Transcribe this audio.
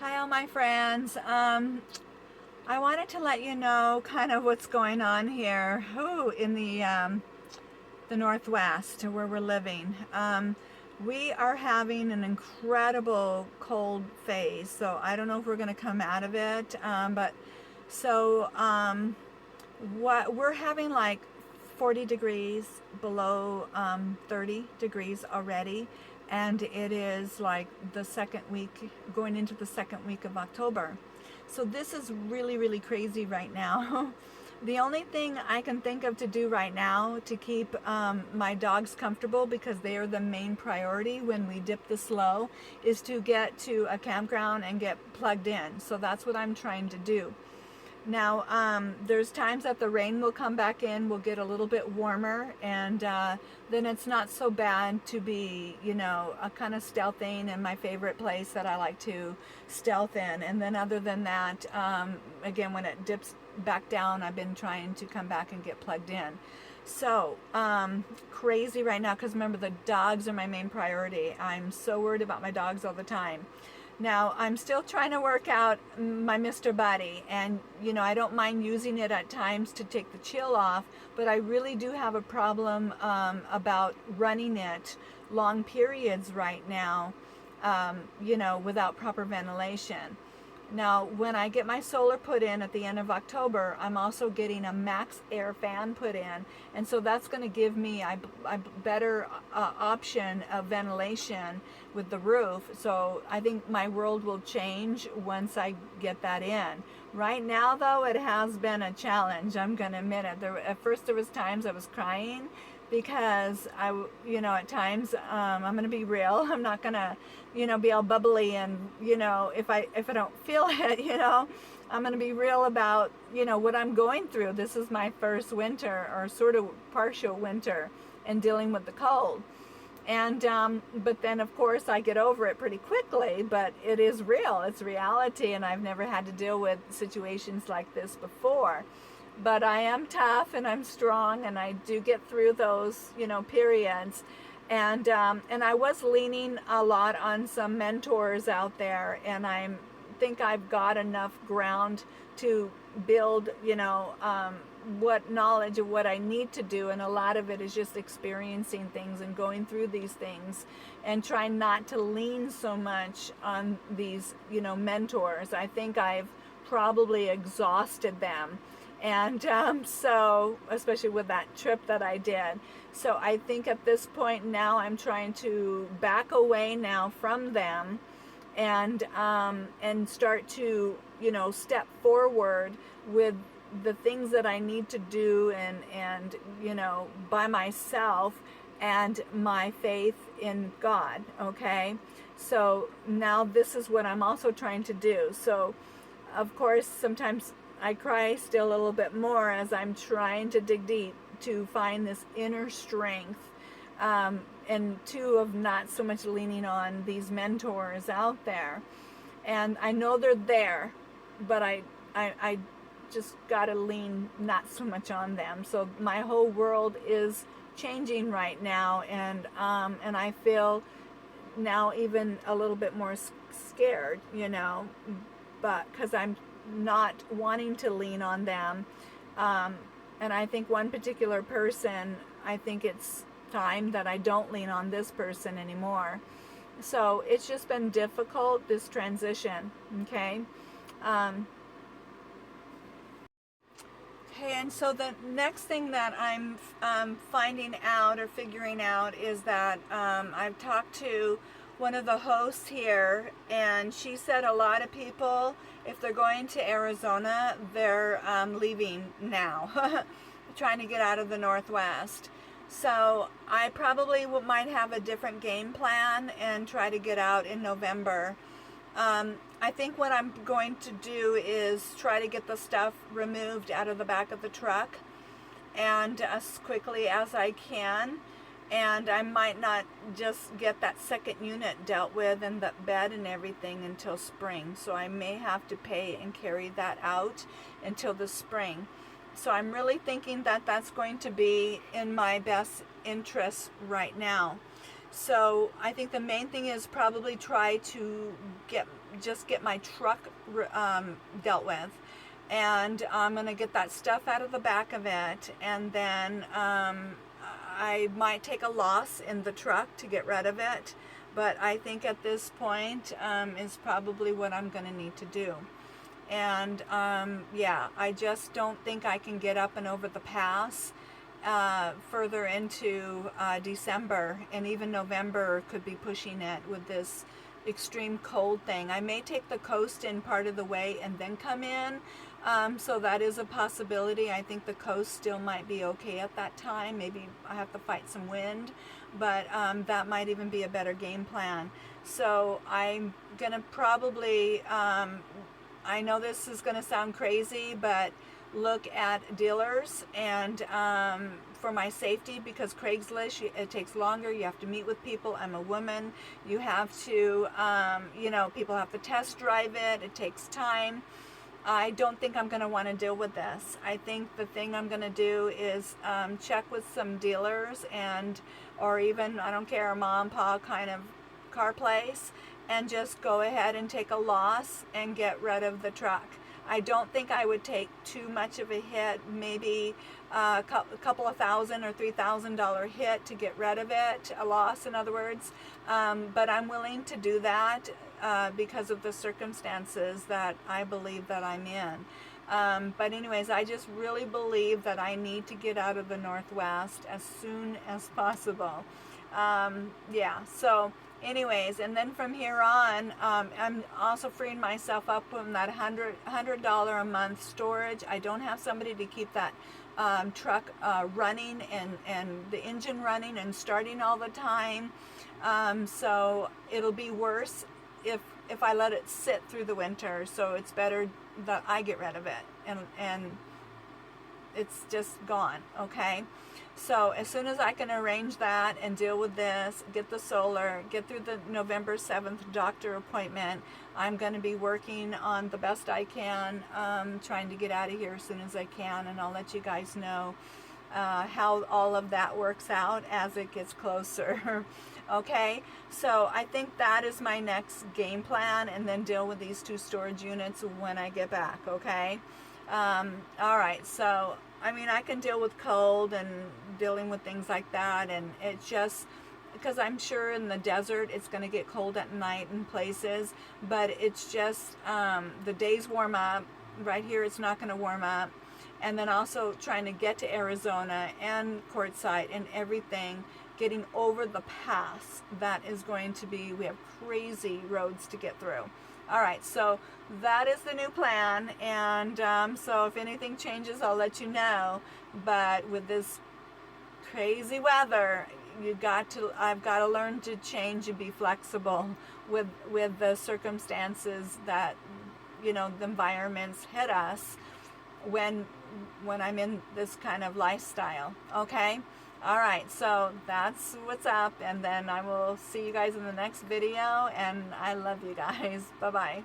Hi, all my friends. I wanted to let you know kind of what's going on here in the Northwest where we're living. We are having an incredible cold phase, so I don't know if we're going to come out of it. But so what we're having like 40 degrees below 30 degrees already, and it is like the second week, going into the second week of October. So this is really, really crazy right now. The only thing I can think of to do right now to keep my dogs comfortable, because they are the main priority when we dip this low, is to get to a campground and get plugged in. So that's what I'm trying to do. Now, there's times that the rain will come back in, we'll get a little bit warmer, and then it's not so bad to be, a kind of stealthing in my favorite place that I like to stealth in. And then other than that, again, when it dips back down, I've been trying to come back and get plugged in. So, crazy right now, because remember, the dogs are my main priority. I'm so worried about my dogs all the time. Now, I'm still trying to work out my Mr. Body, and I don't mind using it at times to take the chill off, but I really do have a problem about running it long periods right now, without proper ventilation. Now, when I get my solar put in at the end of October, I'm also getting a max air fan put in. And so that's going to give me a better option of ventilation with the roof. So I think my world will change once I get that in. Right now, though, it has been a challenge. I'm going to admit it. At first, there was times I was crying because at times, I'm going to be real. I'm not going to, be all bubbly and, if I don't feel it, I'm going to be real about, what I'm going through. This is my first winter, or sort of partial winter, and dealing with the cold. And but then of course I get over it pretty quickly, but it is real, it's reality, and I've never had to deal with situations like this before. But I am tough and I'm strong, and I do get through those periods. And I was leaning a lot on some mentors out there, and I think I've got enough ground to build what knowledge of what I need to do, and a lot of it is just experiencing things and going through these things, and trying not to lean so much on these mentors. I think I've probably exhausted them, and so especially with that trip that I did. So I think at this point now I'm trying to back away now from them, and start to step forward with the things that I need to do, and by myself, and my faith in God. Okay, so now this is what I'm also trying to do. So of course sometimes I cry still a little bit more as I'm trying to dig deep to find this inner strength, and two, of not so much leaning on these mentors out there. And I know they're there, but I just gotta lean not so much on them. So my whole world is changing right now, and I feel now even a little bit more scared, but because I'm not wanting to lean on them. And I think one particular person, I think it's time that I don't lean on this person anymore. So it's just been difficult, this transition. Okay. Okay, and so the next thing that I'm finding out or figuring out is that I've talked to one of the hosts here, and she said a lot of people, if they're going to Arizona, they're leaving now, trying to get out of the Northwest. So I probably might have a different game plan and try to get out in November. I think what I'm going to do is try to get the stuff removed out of the back of the truck, and as quickly as I can. And I might not just get that second unit dealt with and the bed and everything until spring. So I may have to pay and carry that out until the spring. So I'm really thinking that that's going to be in my best interest right now. So I think the main thing is probably try to get just get my truck dealt with, and I'm gonna get that stuff out of the back of it, and then I might take a loss in the truck to get rid of it, but I think at this point is probably what I'm gonna need to do. And yeah, I just don't think I can get up and over the pass further into December, and even November could be pushing it with this extreme cold thing. I may take the coast in part of the way and then come in, so that is a possibility. I think the coast still might be okay at that time. Maybe I have to fight some wind, but that might even be a better game plan. So I'm gonna probably I know this is going to sound crazy, but look at dealers, and for my safety, because Craigslist, it takes longer. You have to meet with people. I'm a woman. You have to, you know, people have to test drive it. It takes time. I don't think I'm going to want to deal with this. I think the thing I'm going to do is check with some dealers, and or even, I don't care, a mom and pop kind of car place, and just go ahead and take a loss and get rid of the truck. I don't think I would take too much of a hit, maybe a couple of $1,000 or $3,000 hit to get rid of it, a loss in other words, but I'm willing to do that because of the circumstances that I believe that I'm in. But anyways, I just really believe that I need to get out of the Northwest as soon as possible. Yeah, so anyways, and then from here on, I'm also freeing myself up from that $100 a month storage. I don't have somebody to keep that truck running and the engine running and starting all the time. So it'll be worse if I let it sit through the winter. So it's better that I get rid of it and it's just gone, okay? So as soon as I can arrange that and deal with this, get the solar, get through the November 7th doctor appointment, I'm going to be working on the best I can, trying to get out of here as soon as I can, and I'll let you guys know how all of that works out as it gets closer. Okay, so I think that is my next game plan, and then deal with these 2 storage units when I get back, okay? All right, so I mean, I can deal with cold and dealing with things like that, and it's just because I'm sure in the desert it's going to get cold at night in places, but it's just the days warm up. Right here it's not going to warm up, and then also trying to get to Arizona and Quartzsite and everything, getting over the pass, that is going to be, we have crazy roads to get through. All right, so that is the new plan, and so if anything changes, I'll let you know. But with this crazy weather, I've got to learn to change and be flexible with the circumstances that, you know, the environments hit us when I'm in this kind of lifestyle. Okay. All right, so that's what's up, and then I will see you guys in the next video, and I love you guys. Bye-bye.